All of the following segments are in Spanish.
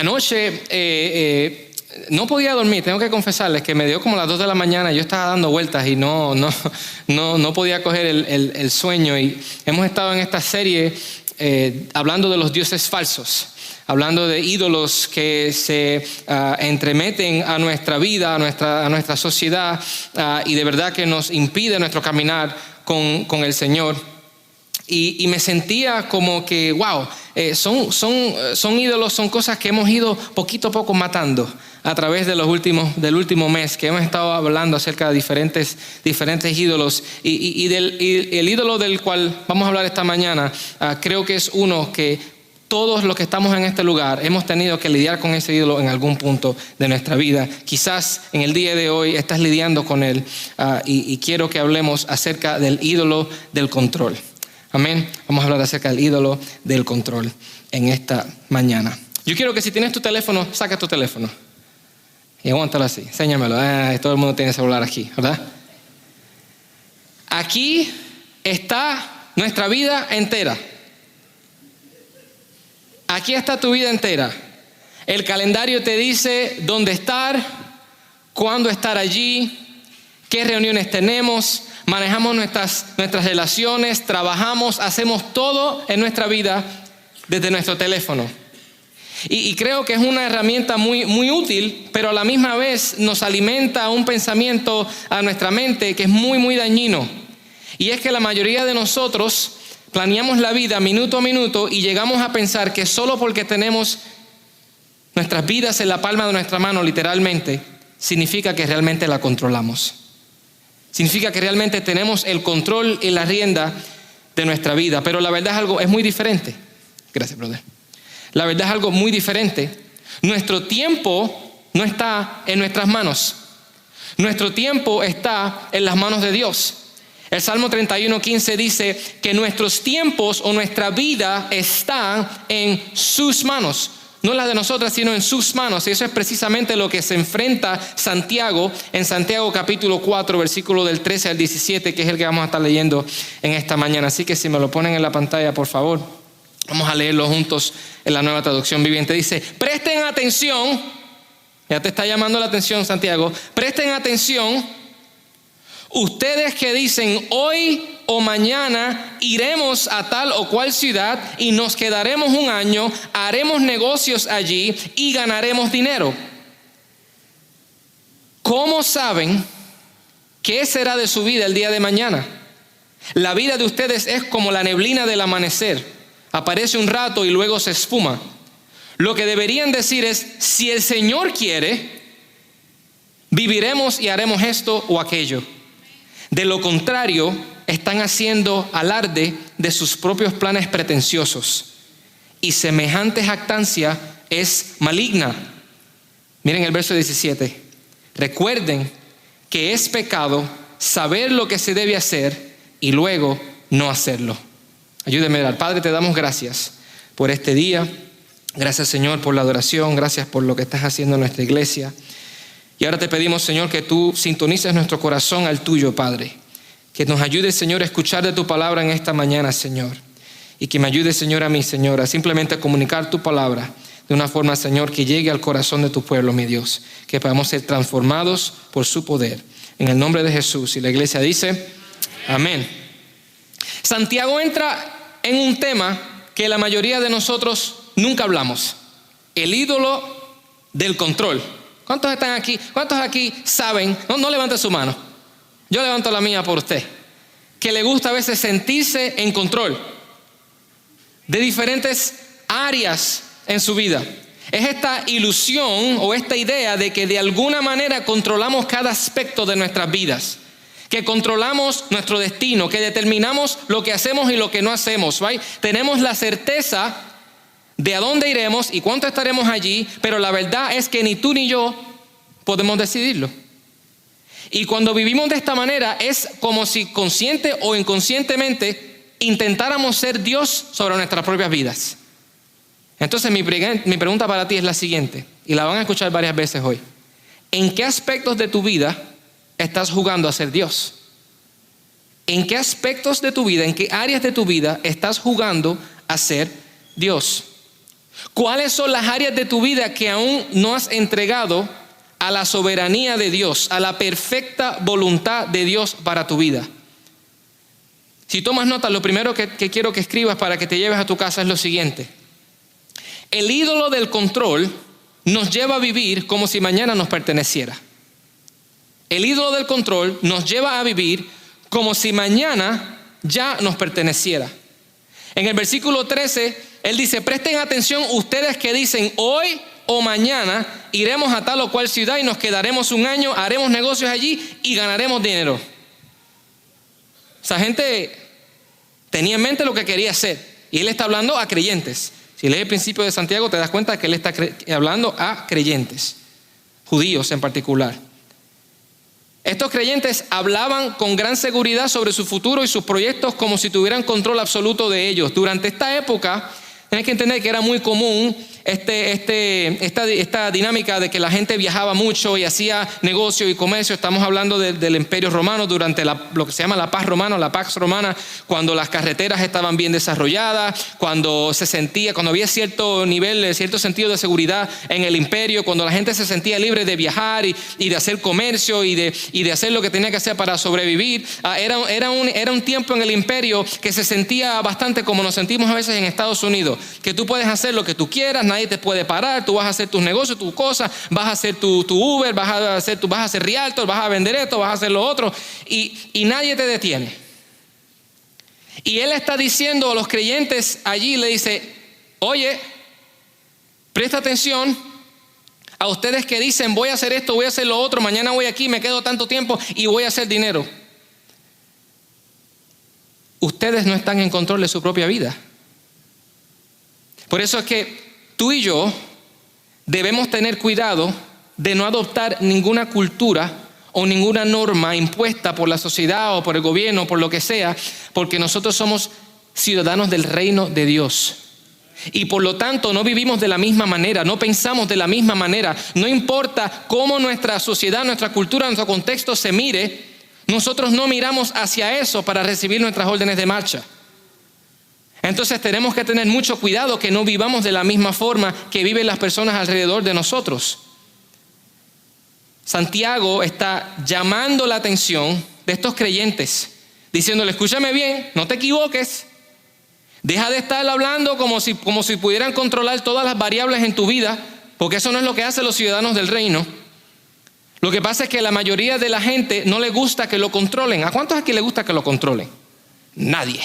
Anoche no podía dormir, tengo que confesarles que me dio como las 2 de la mañana, yo estaba dando vueltas y no podía coger el sueño. Y hemos estado en esta serie hablando de los dioses falsos, hablando de ídolos que se entremeten a nuestra vida, a nuestra sociedad, y de verdad que nos impide nuestro caminar con el Señor. Y me sentía como que, wow, son ídolos, son cosas que hemos ido poquito a poco matando a través del último mes, que hemos estado hablando acerca de diferentes ídolos. Y el ídolo del cual vamos a hablar esta mañana, creo que es uno que todos los que estamos en este lugar hemos tenido que lidiar con ese ídolo en algún punto de nuestra vida. Quizás en el día de hoy estás lidiando con él, y quiero que hablemos acerca del ídolo del control. Amén. Vamos a hablar acerca del ídolo del control en esta mañana. Yo quiero que si tienes tu teléfono, saca tu teléfono y aguántalo así, enséñamelo. Todo el mundo tiene celular aquí, ¿verdad? Aquí está nuestra vida entera. Aquí está tu vida entera. El calendario te dice dónde estar, cuándo estar allí, qué reuniones tenemos. Manejamos nuestras relaciones, trabajamos, hacemos todo en nuestra vida desde nuestro teléfono. Y creo que es una herramienta muy, muy útil, pero a la misma vez nos alimenta un pensamiento a nuestra mente que es muy, muy dañino. Y es que la mayoría de nosotros planeamos la vida minuto a minuto y llegamos a pensar que solo porque tenemos nuestras vidas en la palma de nuestra mano, literalmente, significa que realmente la controlamos. Significa que realmente tenemos el control y la rienda de nuestra vida. Pero la verdad es muy diferente. Gracias, brother. La verdad es algo muy diferente. Nuestro tiempo no está en nuestras manos. Nuestro tiempo está en las manos de Dios. El Salmo 31:15 dice que nuestros tiempos o nuestra vida están en sus manos. No las de nosotras, sino en sus manos. Y eso es precisamente lo que se enfrenta Santiago en Santiago capítulo 4, versículo del 13 al 17, que es el que vamos a estar leyendo en esta mañana. Así que si me lo ponen en la pantalla, por favor, vamos a leerlo juntos en la Nueva Traducción Viviente. Dice, presten atención, ya te está llamando la atención Santiago, presten atención ustedes que dicen hoy o mañana iremos a tal o cual ciudad y nos quedaremos un año, haremos negocios allí y ganaremos dinero. ¿Cómo saben qué será de su vida el día de mañana? La vida de ustedes es como la neblina del amanecer. Aparece un rato y luego se esfuma. Lo que deberían decir es, si el Señor quiere, viviremos y haremos esto o aquello. De lo contrario, están haciendo alarde de sus propios planes pretenciosos. Y semejante jactancia es maligna. Miren el verso 17. Recuerden que es pecado saber lo que se debe hacer y luego no hacerlo. Ayúdenme a orar. Padre, te damos gracias por este día. Gracias, Señor, por la adoración. Gracias por lo que estás haciendo en nuestra iglesia. Y ahora te pedimos, Señor, que tú sintonices nuestro corazón al tuyo, Padre. Que nos ayudes, Señor, a escuchar de tu palabra en esta mañana, Señor. Y que me ayudes, Señor, a mí, Señor, a simplemente comunicar tu palabra de una forma, Señor, que llegue al corazón de tu pueblo, mi Dios. Que podamos ser transformados por su poder. En el nombre de Jesús. Y la iglesia dice, amén. Santiago entra en un tema que la mayoría de nosotros nunca hablamos. El ídolo del control. ¿Cuántos están aquí? ¿Cuántos aquí saben? No levanten su mano. Yo levanto la mía por usted. Que le gusta a veces sentirse en control de diferentes áreas en su vida. Es esta ilusión o esta idea de que de alguna manera controlamos cada aspecto de nuestras vidas. Que controlamos nuestro destino, que determinamos lo que hacemos y lo que no hacemos. ¿Right? Tenemos la certeza de a dónde iremos y cuánto estaremos allí, pero la verdad es que ni tú ni yo podemos decidirlo. Y cuando vivimos de esta manera es como si consciente o inconscientemente intentáramos ser Dios sobre nuestras propias vidas. Entonces mi pregunta para ti es la siguiente, y la van a escuchar varias veces hoy. ¿En qué aspectos de tu vida estás jugando a ser Dios? ¿En qué aspectos de tu vida, en qué áreas de tu vida estás jugando a ser Dios? ¿Cuáles son las áreas de tu vida que aún no has entregado a la soberanía de Dios, a la perfecta voluntad de Dios para tu vida? Si tomas nota, lo primero que quiero que escribas para que te lleves a tu casa es lo siguiente. El ídolo del control nos lleva a vivir como si mañana nos perteneciera. El ídolo del control nos lleva a vivir como si mañana ya nos perteneciera. En el versículo 13, él dice, presten atención ustedes que dicen, hoy o mañana iremos a tal o cual ciudad y nos quedaremos un año, haremos negocios allí y ganaremos dinero. Esa gente tenía en mente lo que quería hacer. Y él está hablando a creyentes. Si lees el principio de Santiago, te das cuenta que él está hablando a creyentes, judíos en particular. Estos creyentes hablaban con gran seguridad sobre su futuro y sus proyectos como si tuvieran control absoluto de ellos. Durante esta época, tienes que entender que era muy común esta dinámica de que la gente viajaba mucho y hacía negocio y comercio. Estamos hablando del Imperio Romano durante lo que se llama la Paz Romana, la Pax Romana, cuando las carreteras estaban bien desarrolladas, cuando había cierto nivel, cierto sentido de seguridad en el imperio, cuando la gente se sentía libre de viajar y de hacer comercio y de hacer lo que tenía que hacer para sobrevivir. Era un tiempo en el imperio que se sentía bastante como nos sentimos a veces en Estados Unidos, que tú puedes hacer lo que tú quieras, nadie te puede parar, tú vas a hacer tus negocios, tus cosas, vas a hacer tu Uber, vas a ser realtor, vas a vender esto, vas a hacer lo otro y nadie te detiene. Y él está diciendo a los creyentes allí, le dice, oye, presta atención a ustedes que dicen, voy a hacer esto, voy a hacer lo otro, mañana voy aquí, me quedo tanto tiempo y voy a hacer dinero. Ustedes no están en control de su propia vida. Por eso es que tú y yo debemos tener cuidado de no adoptar ninguna cultura o ninguna norma impuesta por la sociedad o por el gobierno, por lo que sea, porque nosotros somos ciudadanos del reino de Dios. Y por lo tanto no vivimos de la misma manera, no pensamos de la misma manera. No importa cómo nuestra sociedad, nuestra cultura, nuestro contexto se mire, nosotros no miramos hacia eso para recibir nuestras órdenes de marcha. Entonces tenemos que tener mucho cuidado que no vivamos de la misma forma que viven las personas alrededor de nosotros. Santiago está llamando la atención de estos creyentes, diciéndole, escúchame bien, no te equivoques, deja de estar hablando como si pudieran controlar todas las variables en tu vida, porque eso no es lo que hacen los ciudadanos del reino. Lo que pasa es que la mayoría de la gente no le gusta que lo controlen. ¿A cuántos aquí le gusta que lo controlen? Nadie.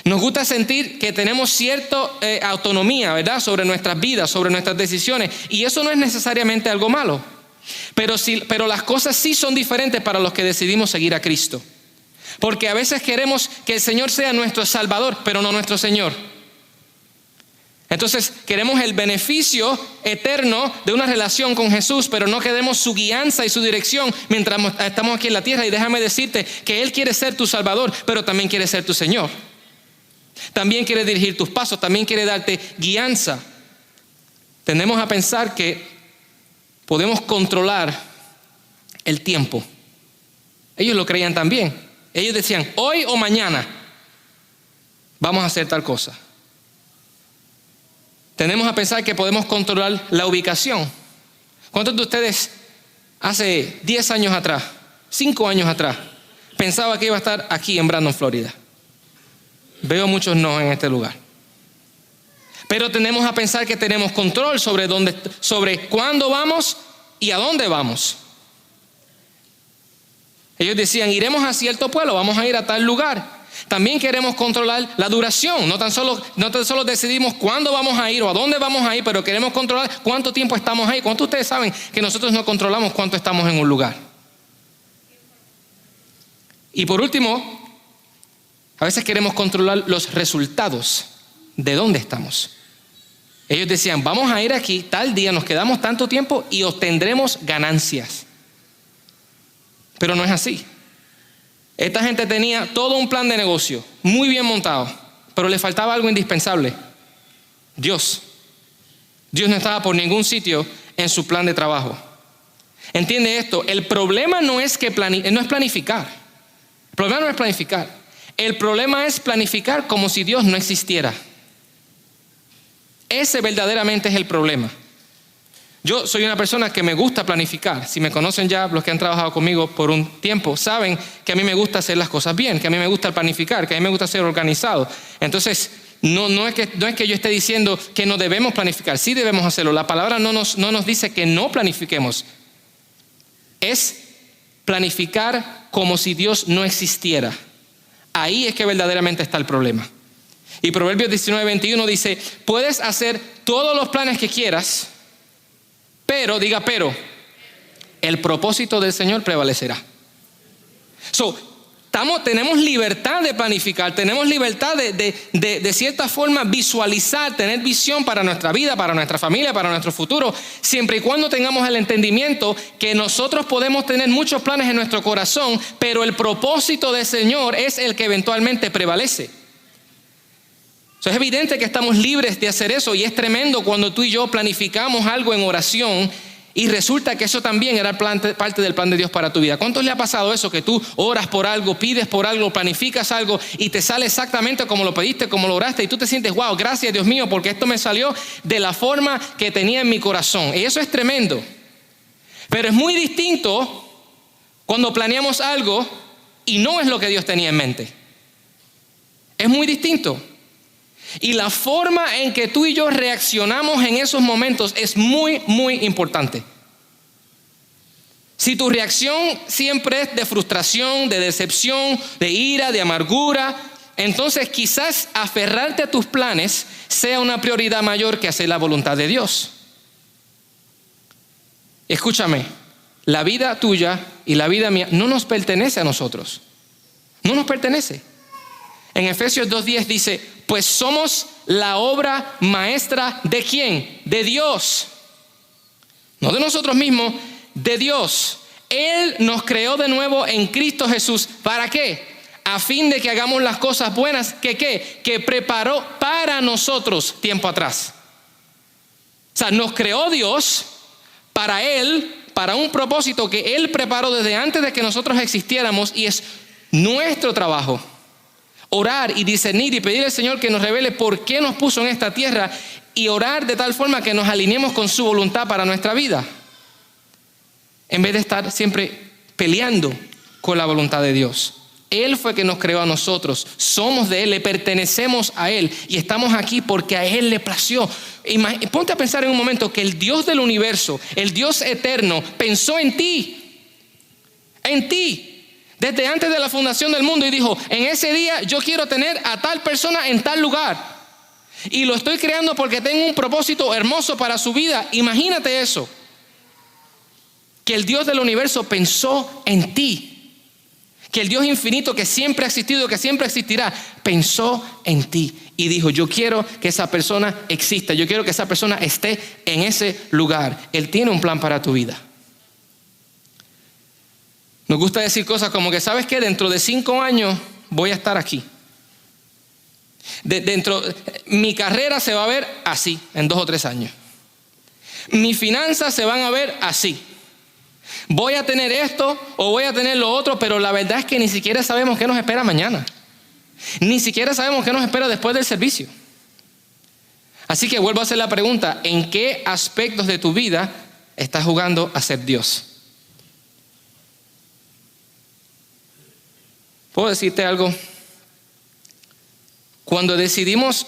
Nos gusta sentir que tenemos cierta autonomía, ¿verdad?, sobre nuestras vidas, sobre nuestras decisiones. Y eso no es necesariamente algo malo. Pero las cosas sí son diferentes para los que decidimos seguir a Cristo. Porque a veces queremos que el Señor sea nuestro Salvador, pero no nuestro Señor. Entonces queremos el beneficio eterno de una relación con Jesús, pero no queremos su guianza y su dirección mientras estamos aquí en la tierra. Y déjame decirte que Él quiere ser tu Salvador, pero también quiere ser tu Señor. También quiere dirigir tus pasos, también quiere darte guianza. Tendemos a pensar que podemos controlar el tiempo. Ellos lo creían también. Ellos decían, hoy o mañana vamos a hacer tal cosa. Tendemos a pensar que podemos controlar la ubicación. ¿Cuántos de ustedes hace 10 años atrás, 5 años atrás, pensaba que iba a estar aquí en Brandon, Florida? Veo muchos no en este lugar. Pero tendemos a pensar que tenemos control sobre cuándo vamos y a dónde vamos. Ellos decían, iremos a cierto pueblo, vamos a ir a tal lugar. También queremos controlar la duración. No tan solo decidimos cuándo vamos a ir o a dónde vamos a ir, pero queremos controlar cuánto tiempo estamos ahí. ¿Cuántos de ustedes saben que nosotros no controlamos cuánto estamos en un lugar? Y por último, a veces queremos controlar los resultados de dónde estamos. Ellos decían, vamos a ir aquí tal día, nos quedamos tanto tiempo y obtendremos ganancias. Pero no es así. Esta gente tenía todo un plan de negocio, muy bien montado, pero le faltaba algo indispensable. Dios. Dios no estaba por ningún sitio en su plan de trabajo. Entiende esto, el problema no es planificar. El problema no es planificar. El problema es planificar como si Dios no existiera. Ese verdaderamente es el problema. Yo soy una persona que me gusta planificar. Si me conocen ya, los que han trabajado conmigo por un tiempo, saben que a mí me gusta hacer las cosas bien, que a mí me gusta planificar, que a mí me gusta ser organizado. Entonces, no es que yo esté diciendo que no debemos planificar. Sí debemos hacerlo. La palabra no nos dice que no planifiquemos. Es planificar como si Dios no existiera. Ahí es que verdaderamente está el problema. Y Proverbios 19:21 dice, puedes hacer todos los planes que quieras, pero, el propósito del Señor prevalecerá. Tenemos libertad de planificar, tenemos libertad de cierta forma visualizar, tener visión para nuestra vida, para nuestra familia, para nuestro futuro, siempre y cuando tengamos el entendimiento que nosotros podemos tener muchos planes en nuestro corazón, pero el propósito del Señor es el que eventualmente prevalece. Es evidente que estamos libres de hacer eso y es tremendo cuando tú y yo planificamos algo en oración y resulta que eso también era parte del plan de Dios para tu vida. ¿Cuántos le ha pasado eso? Que tú oras por algo, pides por algo, planificas algo y te sale exactamente como lo pediste, como lo oraste y tú te sientes, wow, gracias Dios mío, porque esto me salió de la forma que tenía en mi corazón. Y eso es tremendo. Pero es muy distinto cuando planeamos algo y no es lo que Dios tenía en mente. Es muy distinto. Y la forma en que tú y yo reaccionamos en esos momentos es muy, muy importante. Si tu reacción siempre es de frustración, de decepción, de ira, de amargura, entonces quizás aferrarte a tus planes sea una prioridad mayor que hacer la voluntad de Dios. Escúchame, la vida tuya y la vida mía no nos pertenece a nosotros. No nos pertenece. En Efesios 2:10 dice, pues somos la obra maestra ¿de quién? De Dios. No de nosotros mismos, de Dios. Él nos creó de nuevo en Cristo Jesús. ¿Para qué? A fin de que hagamos las cosas buenas que preparó para nosotros tiempo atrás. O sea, nos creó Dios para Él, para un propósito que Él preparó desde antes de que nosotros existiéramos y es nuestro trabajo. Orar y discernir y pedir al Señor que nos revele por qué nos puso en esta tierra y orar de tal forma que nos alineemos con su voluntad para nuestra vida. En vez de estar siempre peleando con la voluntad de Dios. Él fue que nos creó a nosotros. Somos de Él, le pertenecemos a Él y estamos aquí porque a Él le plació. Ponte a pensar en un momento que el Dios del universo, el Dios eterno, pensó en ti. En ti. Desde antes de la fundación del mundo y dijo, en ese día yo quiero tener a tal persona en tal lugar. Y lo estoy creando porque tengo un propósito hermoso para su vida. Imagínate eso. Que el Dios del universo pensó en ti. Que el Dios infinito que siempre ha existido, que siempre existirá, pensó en ti. Y dijo, yo quiero que esa persona exista. Yo quiero que esa persona esté en ese lugar. Él tiene un plan para tu vida. Nos gusta decir cosas como que, ¿sabes qué? Dentro de 5 años voy a estar aquí. Mi carrera se va a ver así, en 2 o 3 años. Mis finanzas se van a ver así. Voy a tener esto o voy a tener lo otro, pero la verdad es que ni siquiera sabemos qué nos espera mañana. Ni siquiera sabemos qué nos espera después del servicio. Así que vuelvo a hacer la pregunta, ¿en qué aspectos de tu vida estás jugando a ser Dios? ¿Puedo decirte algo? Cuando decimos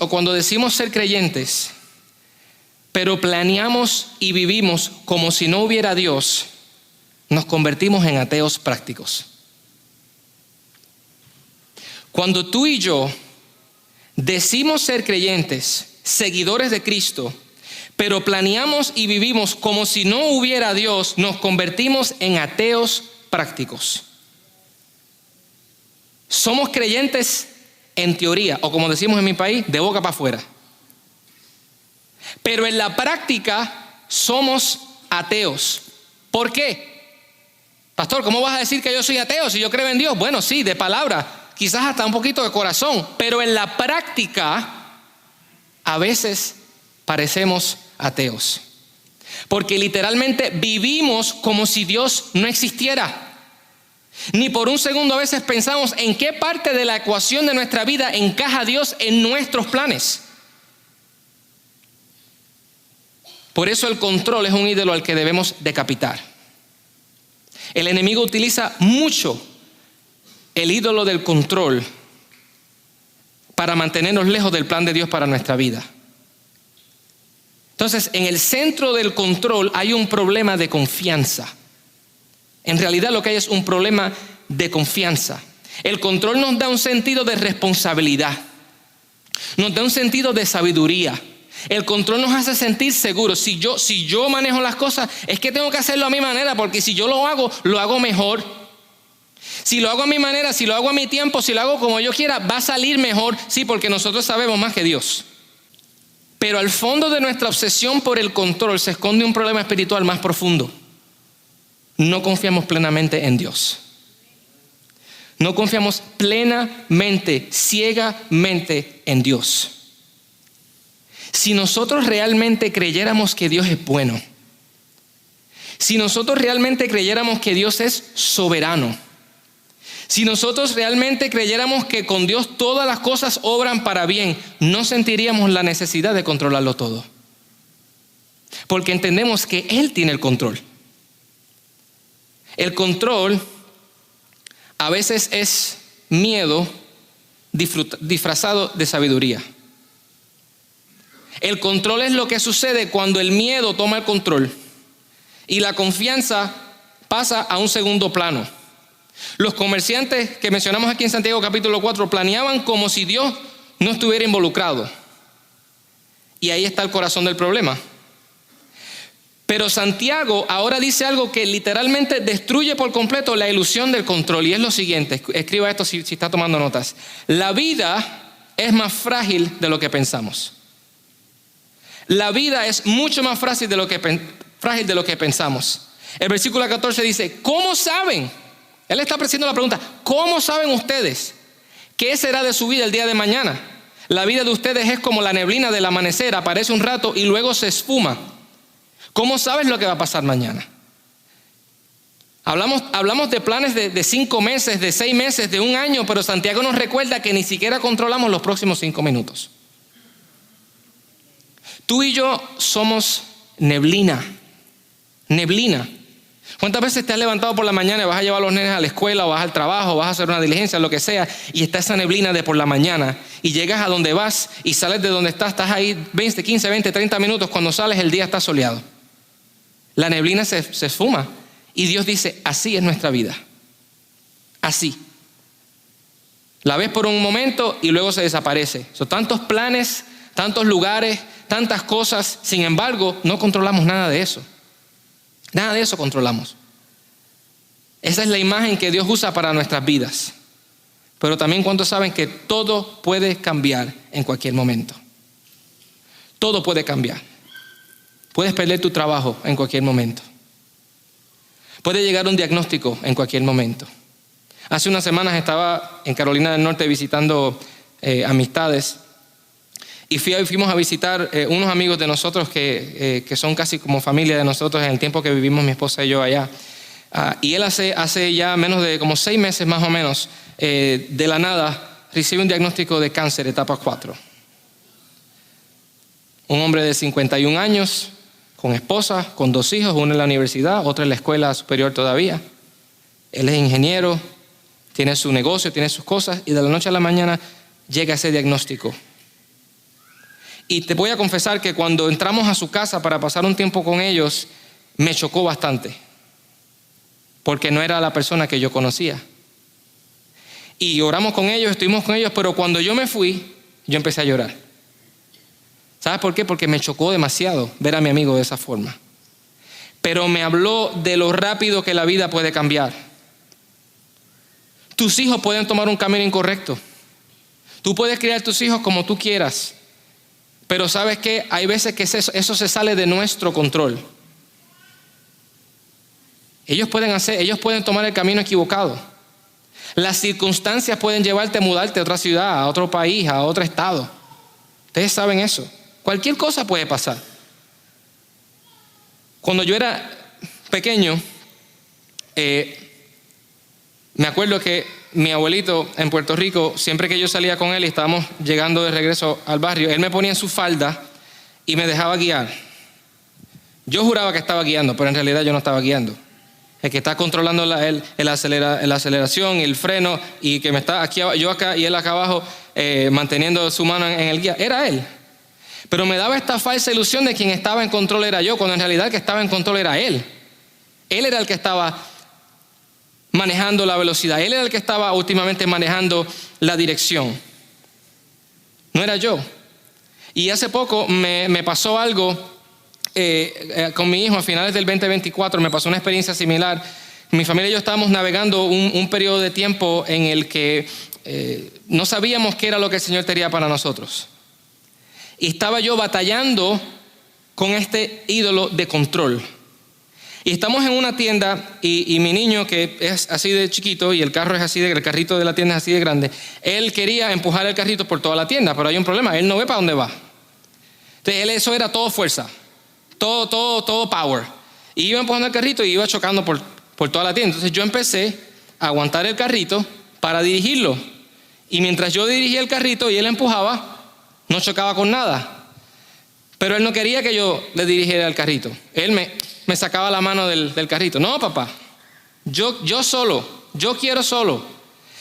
ser creyentes, pero planeamos y vivimos como si no hubiera Dios, nos convertimos en ateos prácticos. Cuando tú y yo decimos ser creyentes, seguidores de Cristo, pero planeamos y vivimos como si no hubiera Dios, nos convertimos en ateos prácticos. Somos creyentes en teoría, o como decimos en mi país, de boca para afuera. Pero en la práctica somos ateos. ¿Por qué? Pastor, ¿cómo vas a decir que yo soy ateo si yo creo en Dios? Bueno, sí, de palabra, quizás hasta un poquito de corazón, pero en la práctica a veces parecemos ateos. Porque literalmente vivimos como si Dios no existiera. Ni por un segundo a veces pensamos en qué parte de la ecuación de nuestra vida encaja Dios en nuestros planes. Por eso el control es un ídolo al que debemos decapitar. El enemigo utiliza mucho el ídolo del control para mantenernos lejos del plan de Dios para nuestra vida. Entonces, en el centro del control hay un problema de confianza. En realidad lo que hay es un problema de confianza. El control nos da un sentido de responsabilidad. Nos da un sentido de sabiduría. El control nos hace sentir seguros. Si yo manejo las cosas, es que tengo que hacerlo a mi manera, porque si yo lo hago mejor. Si lo hago a mi manera, si lo hago a mi tiempo, si lo hago como yo quiera, va a salir mejor. Sí, porque nosotros sabemos más que Dios. Pero al fondo de nuestra obsesión por el control se esconde un problema espiritual más profundo. No confiamos plenamente en Dios. No confiamos plenamente, ciegamente en Dios. Si nosotros realmente creyéramos que Dios es bueno, si nosotros realmente creyéramos que Dios es soberano, si nosotros realmente creyéramos que con Dios todas las cosas obran para bien, no sentiríamos la necesidad de controlarlo todo. Porque entendemos que Él tiene el control. El control a veces es miedo disfrazado de sabiduría. El control es lo que sucede cuando el miedo toma el control y la confianza pasa a un segundo plano. Los comerciantes que mencionamos aquí en Santiago capítulo 4 planeaban como si Dios no estuviera involucrado. Y ahí está el corazón del problema. Pero Santiago ahora dice algo que literalmente destruye por completo la ilusión del control. Y es lo siguiente, escriba esto si está tomando notas. La vida es más frágil de lo que pensamos. La vida es mucho más frágil de lo que pensamos. El versículo 14 dice, ¿cómo saben? Él está haciendo la pregunta, ¿cómo saben ustedes qué será de su vida el día de mañana? La vida de ustedes es como la neblina del amanecer, aparece un rato y luego se esfuma. ¿Cómo sabes lo que va a pasar mañana? Hablamos de planes de 5 meses, de 6 meses, de 1 año, pero Santiago nos recuerda que ni siquiera controlamos los próximos 5 minutos. Tú y yo somos neblina. Neblina. ¿Cuántas veces te has levantado por la mañana y vas a llevar a los nenes a la escuela o vas al trabajo, o vas a hacer una diligencia, lo que sea, y está esa neblina de por la mañana y llegas a donde vas y sales de donde estás ahí 20, 15, 20, 30 minutos, cuando sales el día está soleado? La neblina se esfuma y Dios dice, así es nuestra vida. Así. La ves por un momento y luego se desaparece. Son tantos planes, tantos lugares, tantas cosas, sin embargo, no controlamos nada de eso. Nada de eso controlamos. Esa es la imagen que Dios usa para nuestras vidas. Pero también ¿cuántos saben que todo puede cambiar en cualquier momento? Todo puede cambiar. Puedes perder tu trabajo en cualquier momento. Puede llegar un diagnóstico en cualquier momento. Hace unas semanas estaba en Carolina del Norte visitando amistades. Y fuimos a visitar unos amigos de nosotros que son casi como familia de nosotros en el tiempo que vivimos mi esposa y yo allá. Y él hace ya menos de como 6 meses más o menos, de la nada, recibe un diagnóstico de cáncer etapa 4. Un hombre de 51 años, con esposa, con 2 hijos, uno en la universidad, otro en la escuela superior todavía. Él es ingeniero, tiene su negocio, tiene sus cosas, y de la noche a la mañana llega ese diagnóstico. Y te voy a confesar que cuando entramos a su casa para pasar un tiempo con ellos, me chocó bastante. Porque no era la persona que yo conocía. Y oramos con ellos, estuvimos con ellos, pero cuando yo me fui, yo empecé a llorar. ¿Sabes por qué? Porque me chocó demasiado ver a mi amigo de esa forma. Pero me habló de lo rápido que la vida puede cambiar. Tus hijos pueden tomar un camino incorrecto. Tú puedes criar a tus hijos como tú quieras. Pero ¿sabes qué? Hay veces que eso se sale de nuestro control. Ellos pueden tomar el camino equivocado. Las circunstancias pueden llevarte a mudarte a otra ciudad, a otro país, a otro estado. Ustedes saben eso. Cualquier cosa puede pasar. Cuando yo era pequeño, me acuerdo que mi abuelito en Puerto Rico, siempre que yo salía con él y estábamos llegando de regreso al barrio, él me ponía en su falda y me dejaba guiar. Yo juraba que estaba guiando, pero en realidad yo no estaba guiando. El que está controlando la aceleración y el freno, y que me está aquí, yo acá y él acá abajo, manteniendo su mano en el guía, era él. Pero me daba esta falsa ilusión de quien estaba en control era yo, cuando en realidad el que estaba en control era él. Él era el que estaba manejando la velocidad. Él era el que estaba últimamente manejando la dirección. No era yo. Y hace poco me pasó algo con mi hijo a finales del 2024. Me pasó una experiencia similar. Mi familia y yo estábamos navegando un periodo de tiempo en el que no sabíamos qué era lo que el Señor tenía para nosotros. Y estaba yo batallando con este ídolo de control. Y estamos en una tienda y mi niño, que es así de chiquito y el carrito de la tienda es así de grande, él quería empujar el carrito por toda la tienda, pero hay un problema, él no ve para dónde va. Entonces eso era todo fuerza, todo power. Y iba empujando el carrito y iba chocando por toda la tienda. Entonces yo empecé a aguantar el carrito para dirigirlo. Y mientras yo dirigía el carrito y él empujaba, no chocaba con nada. Pero él no quería que yo le dirigiera el carrito. Él me sacaba la mano del carrito. No, papá, yo solo, yo quiero solo.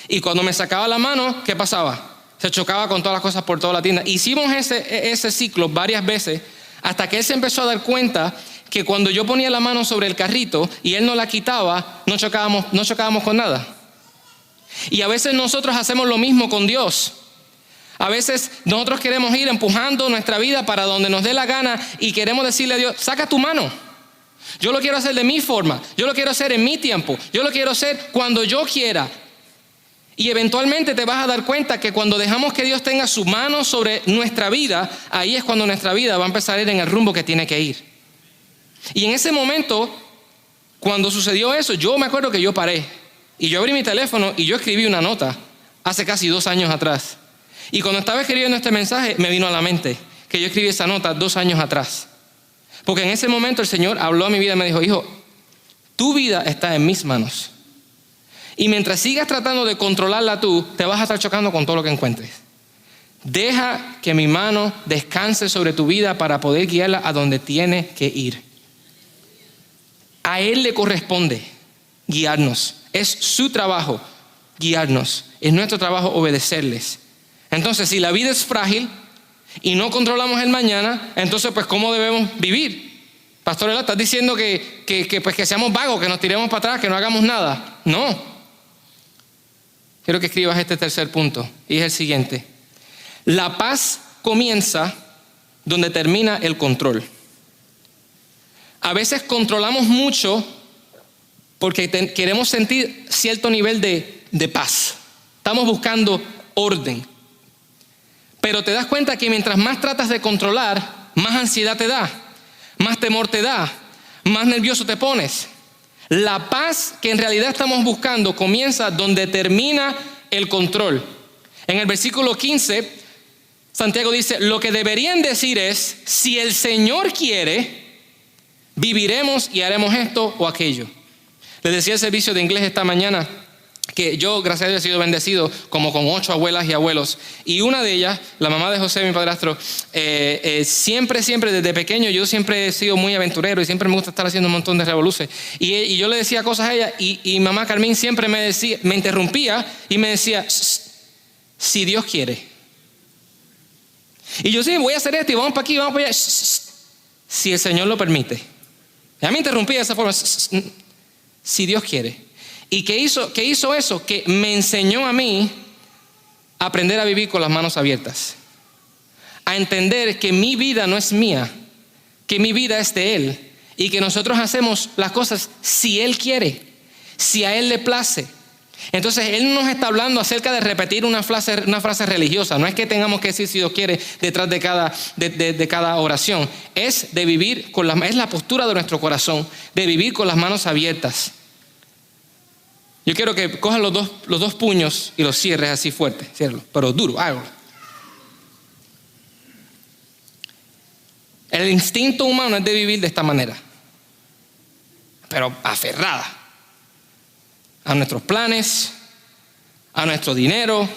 Y cuando me sacaba la mano, ¿qué pasaba? Se chocaba con todas las cosas por toda la tienda. Hicimos ese ciclo varias veces hasta que él se empezó a dar cuenta que cuando yo ponía la mano sobre el carrito y él no la quitaba, no chocábamos con nada. Y a veces nosotros hacemos lo mismo con Dios. A veces nosotros queremos ir empujando nuestra vida para donde nos dé la gana y queremos decirle a Dios, saca tu mano. Yo lo quiero hacer de mi forma, yo lo quiero hacer en mi tiempo, yo lo quiero hacer cuando yo quiera. Y eventualmente te vas a dar cuenta que cuando dejamos que Dios tenga su mano sobre nuestra vida, ahí es cuando nuestra vida va a empezar a ir en el rumbo que tiene que ir. Y en ese momento, cuando sucedió eso, yo me acuerdo que yo paré y yo abrí mi teléfono y yo escribí una nota hace casi 2 años atrás. Y cuando estaba escribiendo este mensaje me vino a la mente que yo escribí esa nota 2 años atrás. Porque en ese momento el Señor habló a mi vida y me dijo, hijo, tu vida está en mis manos. Y mientras sigas tratando de controlarla tú, te vas a estar chocando con todo lo que encuentres. Deja que mi mano descanse sobre tu vida para poder guiarla a donde tiene que ir. A Él le corresponde guiarnos. Es su trabajo guiarnos. Es nuestro trabajo obedecerles. Entonces, si la vida es frágil y no controlamos el mañana, entonces, pues, ¿cómo debemos vivir? Pastor, ¿estás diciendo pues, que seamos vagos, que nos tiremos para atrás, que no hagamos nada? No. Quiero que escribas este tercer punto, y es el siguiente. La paz comienza donde termina el control. A veces controlamos mucho porque queremos sentir cierto nivel de paz. Estamos buscando orden. Pero te das cuenta que mientras más tratas de controlar, más ansiedad te da, más temor te da, más nervioso te pones. La paz que en realidad estamos buscando comienza donde termina el control. En el versículo 15, Santiago dice, lo que deberían decir es, si el Señor quiere, viviremos y haremos esto o aquello. Les decía el servicio de inglés esta mañana que yo, gracias a Dios, he sido bendecido como con 8 abuelas y abuelos. Y una de ellas, la mamá de José, mi padrastro, siempre, desde pequeño, yo siempre he sido muy aventurero y siempre me gusta estar haciendo un montón de revoluciones. Y yo le decía cosas a ella y mamá Carmín siempre me interrumpía y me decía, si Dios quiere. Y yo sí, voy a hacer esto y vamos para aquí, vamos para allá. Si el Señor lo permite. Ella me interrumpía de esa forma, si Dios quiere. ¿Y qué hizo eso? Que me enseñó a mí a aprender a vivir con las manos abiertas. A entender que mi vida no es mía, que mi vida es de Él. Y que nosotros hacemos las cosas si Él quiere, si a Él le place. Entonces Él no nos está hablando acerca de repetir una frase religiosa. No es que tengamos que decir si Dios quiere detrás de cada oración. Es de vivir es la postura de nuestro corazón, de vivir con las manos abiertas. Yo quiero que cojas los dos puños y los cierres así fuerte, ciérralo, pero duro, hágalo. El instinto humano es de vivir de esta manera, pero aferrada a nuestros planes, a nuestro dinero,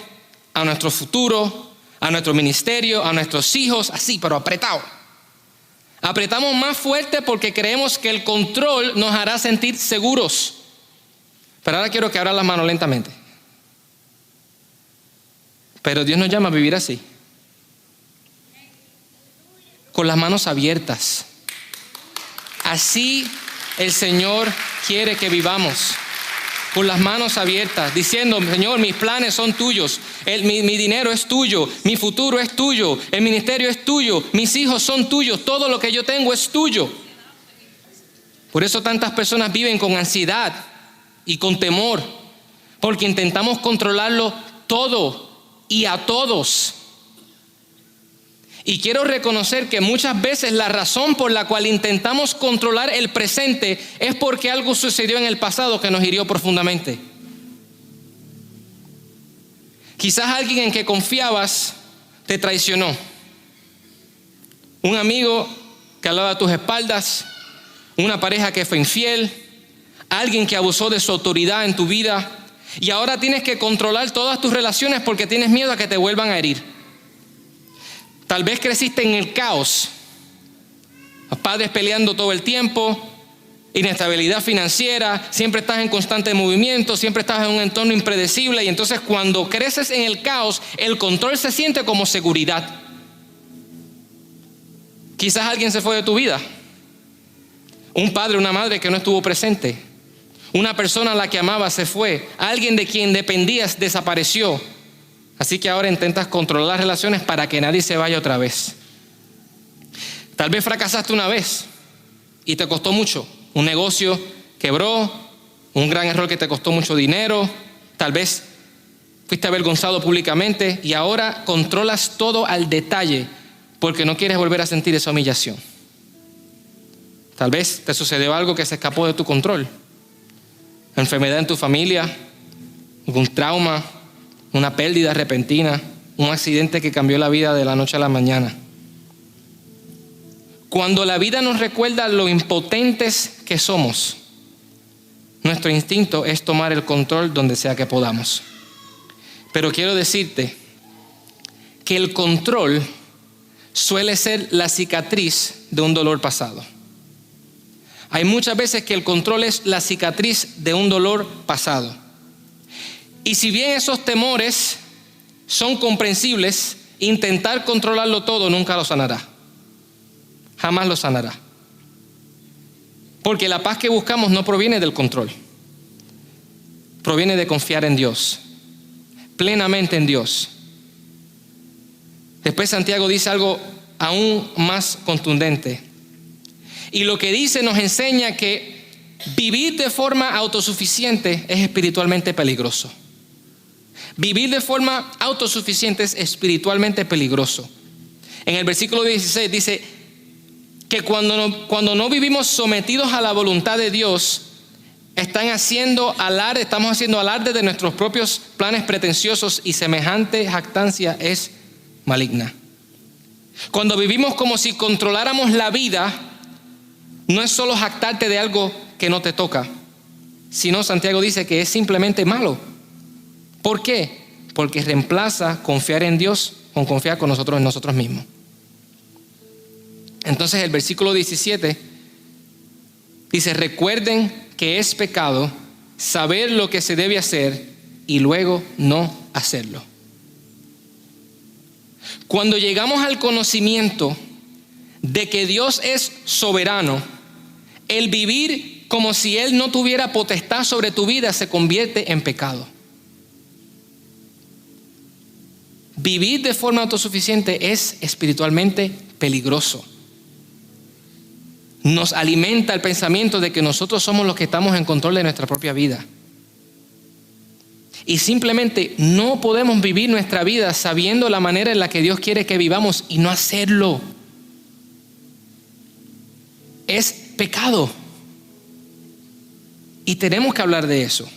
a nuestro futuro, a nuestro ministerio, a nuestros hijos, así, pero apretado. Apretamos más fuerte porque creemos que el control nos hará sentir seguros. Pero ahora quiero que abran las manos lentamente. Pero Dios nos llama a vivir así. Con las manos abiertas. Así el Señor quiere que vivamos. Con las manos abiertas, diciendo: Señor, mis planes son tuyos, mi dinero es tuyo, mi futuro es tuyo, el ministerio es tuyo, mis hijos son tuyos, todo lo que yo tengo es tuyo. Por eso tantas personas viven con ansiedad y con temor, porque intentamos controlarlo todo y a todos. Y quiero reconocer que muchas veces la razón por la cual intentamos controlar el presente es porque algo sucedió en el pasado que nos hirió profundamente. Quizás alguien en que confiabas te traicionó. Un amigo que hablaba a tus espaldas, una pareja que fue infiel, alguien que abusó de su autoridad en tu vida, y ahora tienes que controlar todas tus relaciones porque tienes miedo a que te vuelvan a herir. Tal vez creciste en el caos, los padres peleando todo el tiempo, inestabilidad financiera, siempre estás en constante movimiento, siempre estás en un entorno impredecible, y entonces cuando creces en el caos, el control se siente como seguridad. Quizás alguien se fue de tu vida, un padre, una madre que no estuvo presente, una persona a la que amabas se fue, alguien de quien dependías desapareció. Así que ahora intentas controlar las relaciones para que nadie se vaya otra vez. Tal vez fracasaste una vez y te costó mucho. Un negocio quebró, un gran error que te costó mucho dinero. Tal vez fuiste avergonzado públicamente y ahora controlas todo al detalle porque no quieres volver a sentir esa humillación. Tal vez te sucedió algo que se escapó de tu control. Enfermedad en tu familia, algún trauma, una pérdida repentina, un accidente que cambió la vida de la noche a la mañana. Cuando la vida nos recuerda lo impotentes que somos, nuestro instinto es tomar el control donde sea que podamos. Pero quiero decirte que el control suele ser la cicatriz de un dolor pasado. Hay muchas veces que el control es la cicatriz de un dolor pasado. Y si bien esos temores son comprensibles, intentar controlarlo todo nunca lo sanará. Jamás lo sanará. Porque la paz que buscamos no proviene del control. Proviene de confiar en Dios. Plenamente en Dios. Después Santiago dice algo aún más contundente. Y lo que dice nos enseña que vivir de forma autosuficiente es espiritualmente peligroso. Vivir de forma autosuficiente es espiritualmente peligroso. En el versículo 16 dice que cuando no vivimos sometidos a la voluntad de Dios, estamos haciendo alarde de nuestros propios planes pretenciosos, y semejante jactancia es maligna. Cuando vivimos como si controláramos la vida, no es solo jactarte de algo que no te toca, sino Santiago dice que es simplemente malo. ¿Por qué? Porque reemplaza confiar en Dios con confiar en nosotros mismos. Entonces el versículo 17 dice: recuerden que es pecado saber lo que se debe hacer y luego no hacerlo. Cuando llegamos al conocimiento de que Dios es soberano, el vivir como si Él no tuviera potestad sobre tu vida se convierte en pecado. Vivir de forma autosuficiente es espiritualmente peligroso. Nos alimenta el pensamiento de que nosotros somos los que estamos en control de nuestra propia vida. Y simplemente no podemos vivir nuestra vida sabiendo la manera en la que Dios quiere que vivamos y no hacerlo. Es pecado. Y tenemos que hablar de eso.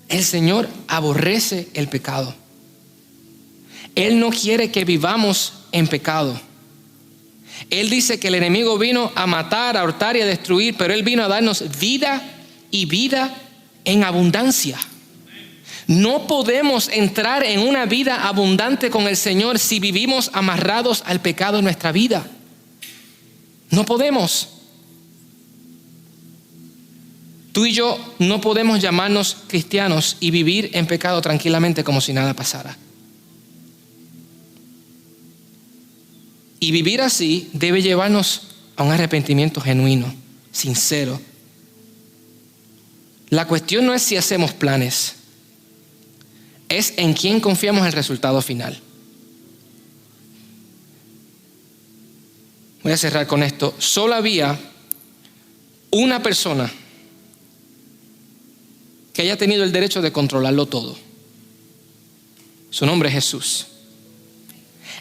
El Señor aborrece el pecado. Él no quiere que vivamos en pecado. Él dice que el enemigo vino a matar, a hurtar y a destruir, pero Él vino a darnos vida y vida en abundancia. No podemos entrar en una vida abundante con el Señor si vivimos amarrados al pecado en nuestra vida. No podemos. Tú y yo no podemos llamarnos cristianos y vivir en pecado tranquilamente como si nada pasara. Y vivir así debe llevarnos a un arrepentimiento genuino, sincero. La cuestión no es si hacemos planes, es en quién confiamos el resultado final. Voy a cerrar con esto. Solo había una persona que haya tenido el derecho de controlarlo todo. Su nombre es Jesús.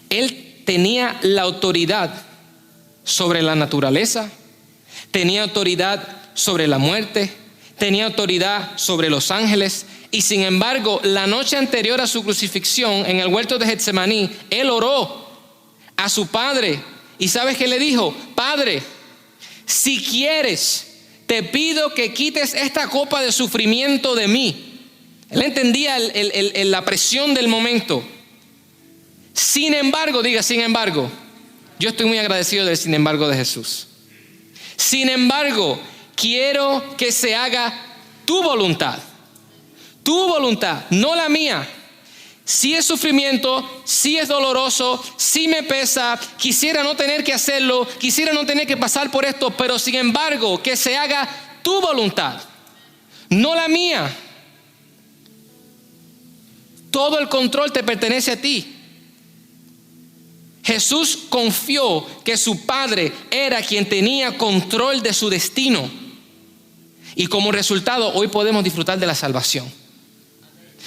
Él tenía la autoridad sobre la naturaleza, tenía autoridad sobre la muerte, tenía autoridad sobre los ángeles. Y sin embargo, la noche anterior a su crucifixión en el huerto de Getsemaní, él oró a su Padre. ¿Y sabes qué le dijo? Padre, si quieres, te pido que quites esta copa de sufrimiento de mí. Él entendía la presión del momento. Sin embargo, diga sin embargo. Yo estoy muy agradecido del sin embargo de Jesús. Sin embargo, quiero que se haga tu voluntad. Tu voluntad, no la mía. Si es sufrimiento, si es doloroso, si me pesa, quisiera no tener que hacerlo, quisiera no tener que pasar por esto, pero sin embargo, que se haga tu voluntad, no la mía. Todo el control te pertenece a ti. Jesús confió que su Padre era quien tenía control de su destino. Y como resultado, hoy podemos disfrutar de la salvación.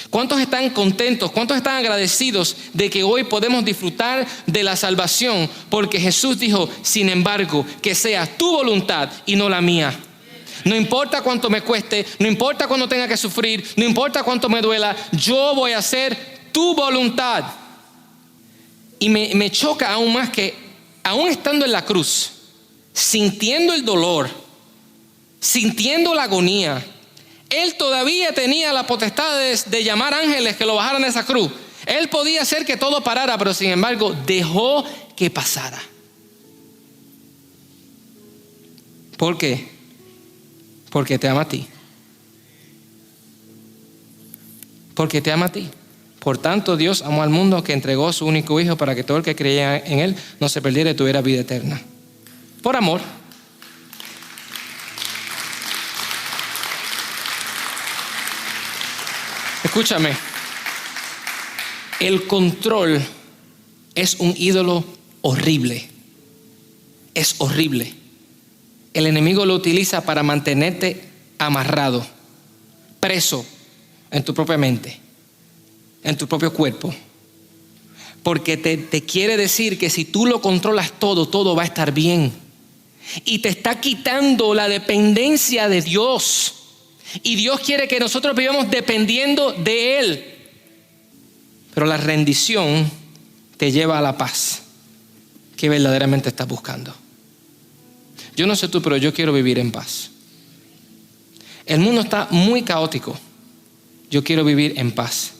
¿Cuántos están contentos? ¿Cuántos están agradecidos de que hoy podemos disfrutar de la salvación? Porque Jesús dijo, sin embargo, que sea tu voluntad y no la mía. No importa cuánto me cueste, no importa cuánto tenga que sufrir, no importa cuánto me duela, yo voy a hacer tu voluntad. Y me choca aún más que, aún estando en la cruz, sintiendo el dolor, sintiendo la agonía, él todavía tenía la potestad de llamar ángeles que lo bajaran de esa cruz. Él podía hacer que todo parara, pero sin embargo dejó que pasara. ¿Por qué? Porque te ama a ti. Porque te ama a ti. Por tanto, Dios amó al mundo que entregó a su único Hijo para que todo el que creyera en Él no se perdiera y tuviera vida eterna. Por amor. Escúchame, el control es un ídolo horrible, es horrible. El enemigo lo utiliza para mantenerte amarrado, preso en tu propia mente, en tu propio cuerpo. Porque te quiere decir que si tú lo controlas todo, todo va a estar bien. Y te está quitando la dependencia de Dios. Y Dios quiere que nosotros vivamos dependiendo de Él. Pero la rendición te lleva a la paz que verdaderamente estás buscando. Yo no sé tú, pero yo quiero vivir en paz. El mundo está muy caótico. Yo quiero vivir en paz.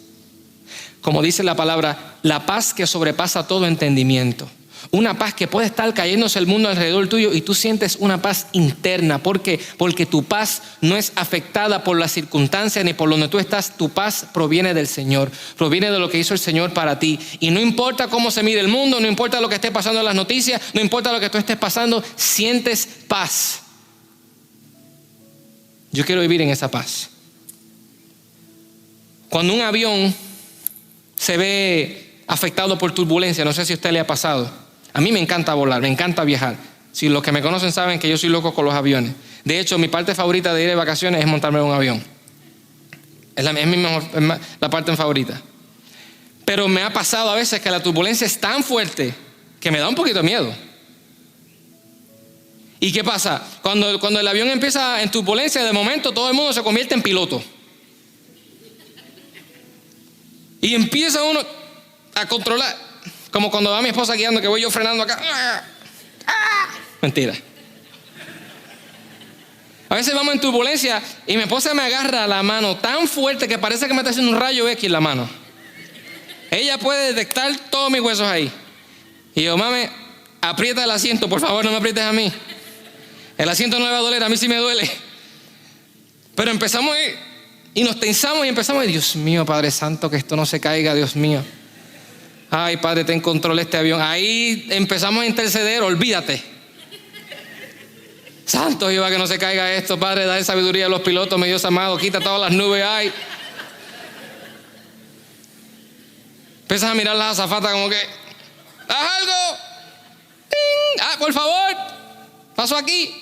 Como dice la palabra, la paz que sobrepasa todo entendimiento. Una paz que puede estar cayéndose el mundo alrededor tuyo y tú sientes una paz interna. ¿Por qué? Porque tu paz no es afectada por las circunstancias ni por donde tú estás. Tu paz proviene del Señor, proviene de lo que hizo el Señor para ti. Y no importa cómo se mire el mundo, no importa lo que esté pasando en las noticias, no importa lo que tú estés pasando, sientes paz. Yo quiero vivir en esa paz. Cuando un avión se ve afectado por turbulencia, no sé si a usted le ha pasado. A mí me encanta volar, me encanta viajar. Si los que me conocen saben que yo soy loco con los aviones. De hecho, mi parte favorita de ir de vacaciones es montarme en un avión. Es la parte favorita. Pero me ha pasado a veces que la turbulencia es tan fuerte que me da un poquito de miedo. ¿Y qué pasa? Cuando el avión empieza en turbulencia, de momento todo el mundo se convierte en piloto. Y empieza uno a controlar. Como cuando va mi esposa guiando, que voy yo frenando acá. Mentira. A veces vamos en turbulencia y mi esposa me agarra la mano tan fuerte que parece que me está haciendo un rayo X en la mano. Ella puede detectar todos mis huesos ahí. Y yo, mami, aprieta el asiento, por favor, no me aprietes a mí. El asiento no me va a doler, a mí sí me duele. Pero empezamos y nos tensamos y empezamos, Dios mío, Padre Santo, que esto no se caiga, Dios mío. Ay, Padre, ten control de este avión. Ahí empezamos a interceder, olvídate. Santo Jehová, que no se caiga esto, Padre, dale sabiduría a los pilotos, mi Dios amado, quita todas las nubes, ay. Empiezas a mirar las azafatas como que, ¿haz algo? ¡Ting! Ah, por favor, pasó aquí.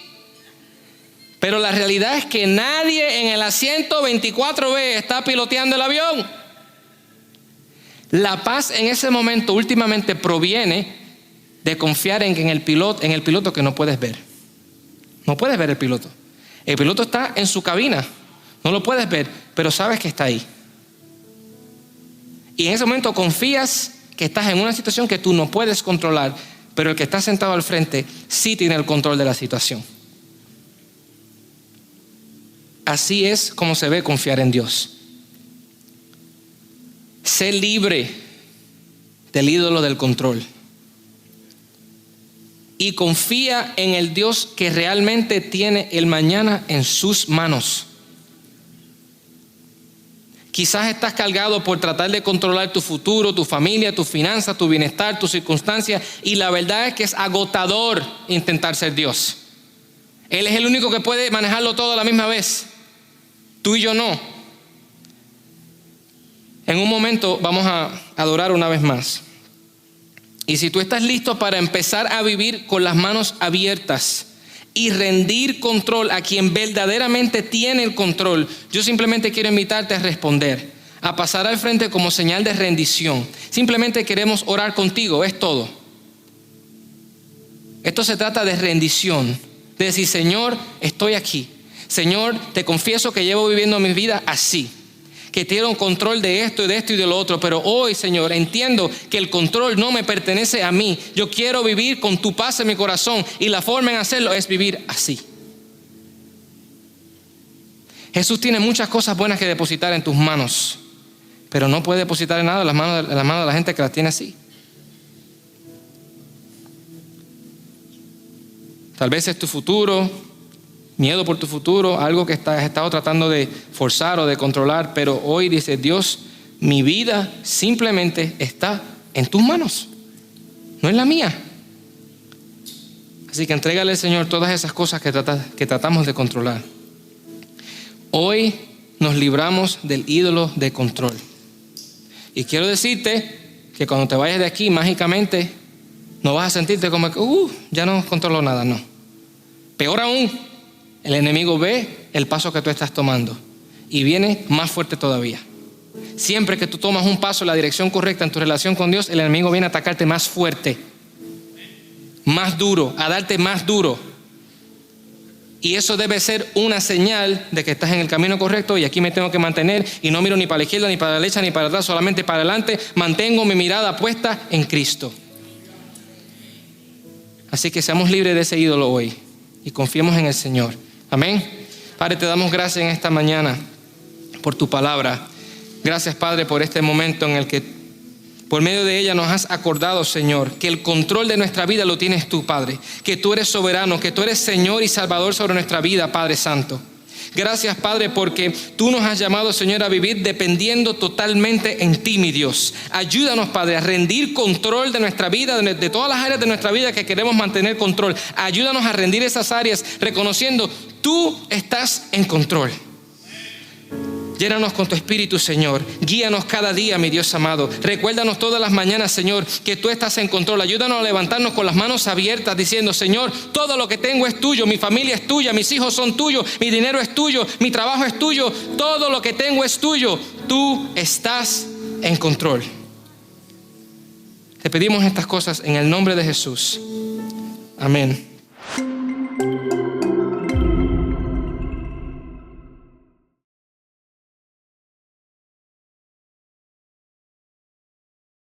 Pero la realidad es que nadie en el asiento 24B está piloteando el avión. La paz en ese momento últimamente proviene de confiar en el piloto que no puedes ver. No puedes ver el piloto. El piloto está en su cabina. No lo puedes ver, pero sabes que está ahí. Y en ese momento confías que estás en una situación que tú no puedes controlar, pero el que está sentado al frente sí tiene el control de la situación. Así es como se ve confiar en Dios. Sé libre del ídolo del control. Y confía en el Dios que realmente tiene el mañana en sus manos. Quizás estás cargado por tratar de controlar tu futuro, tu familia, tus finanzas, tu bienestar, tus circunstancias. Y la verdad es que es agotador intentar ser Dios. Él es el único que puede manejarlo todo a la misma vez. Tú y yo no. En un momento vamos a adorar una vez más. Y si tú estás listo para empezar a vivir con las manos abiertas y rendir control a quien verdaderamente tiene el control, yo simplemente quiero invitarte a responder, a pasar al frente como señal de rendición. Simplemente queremos orar contigo, es todo. Esto se trata de rendición, de decir, Señor, estoy aquí. Señor, te confieso que llevo viviendo mi vida así, que tiene control de esto y de lo otro, pero hoy, Señor, entiendo que el control no me pertenece a mí. Yo quiero vivir con tu paz en mi corazón y la forma en hacerlo es vivir así. Jesús tiene muchas cosas buenas que depositar en tus manos, pero no puede depositar en nada en las manos de la gente que las tiene así. Tal vez es tu futuro, miedo por tu futuro, algo que has estado tratando de forzar o de controlar, pero hoy dice Dios, mi vida simplemente está en tus manos, no en la mía. Así que entrégale al Señor todas esas cosas que tratamos de controlar. Hoy nos libramos del ídolo de control. Y quiero decirte que cuando te vayas de aquí, mágicamente, no vas a sentirte como que, ya no controlo nada, no. Peor aún, el enemigo ve el paso que tú estás tomando y viene más fuerte todavía. Siempre que tú tomas un paso en la dirección correcta en tu relación con Dios, el enemigo viene a atacarte más fuerte, más duro, a darte más duro. Y eso debe ser una señal de que estás en el camino correcto y aquí me tengo que mantener y no miro ni para la izquierda, ni para la derecha, ni para atrás, solamente para adelante. Mantengo mi mirada puesta en Cristo. Así que seamos libres de ese ídolo hoy y confiemos en el Señor. Amén. Padre, te damos gracias en esta mañana por tu palabra. Gracias, Padre, por este momento en el que por medio de ella nos has acordado, Señor, que el control de nuestra vida lo tienes tú, Padre. Que tú eres soberano, que tú eres Señor y Salvador sobre nuestra vida, Padre Santo. Gracias, Padre, porque tú nos has llamado, Señor, a vivir dependiendo totalmente en ti, mi Dios. Ayúdanos, Padre, a rendir control de nuestra vida, de todas las áreas de nuestra vida que queremos mantener control. Ayúdanos a rendir esas áreas reconociendo, tú estás en control. Llénanos con tu Espíritu, Señor. Guíanos cada día, mi Dios amado. Recuérdanos todas las mañanas, Señor, que tú estás en control. Ayúdanos a levantarnos con las manos abiertas diciendo, Señor, todo lo que tengo es tuyo. Mi familia es tuya, mis hijos son tuyos, mi dinero es tuyo, mi trabajo es tuyo. Todo lo que tengo es tuyo. Tú estás en control. Te pedimos estas cosas en el nombre de Jesús. Amén.